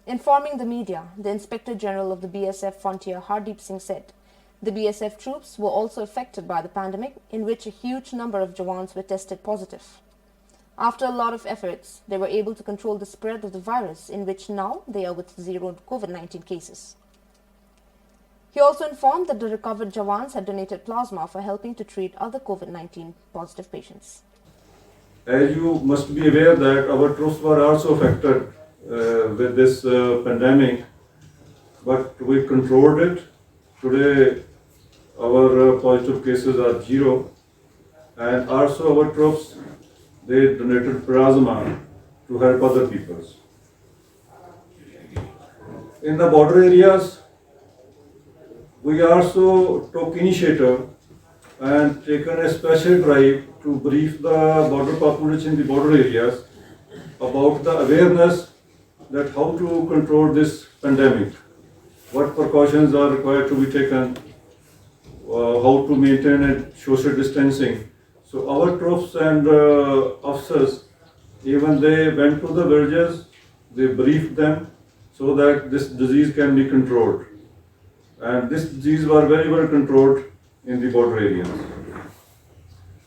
Informing the media, the Inspector General of the BSF Frontier, Hardeep Singh, said the BSF troops were also affected by the pandemic, in which a huge number of Jawans were tested positive. After a lot of efforts, they were able to control the spread of the virus, in which now they are with zero COVID-19 cases. He also informed that the recovered Jawans had donated plasma for helping to treat other COVID-19 positive patients. As you must be aware that our troops were also affected with this pandemic, but we controlled it. Today, our positive cases are zero, and also our troops, they donated plasma to help other people. In the border areas, we also took initiative and taken a special drive to brief the border population in the border areas about the awareness that how to control this pandemic, what precautions are required to be taken, how to maintain a social distancing. So our troops and officers, even they went to the villages, they briefed them so that this disease can be controlled. And this disease was very well controlled in the border areas.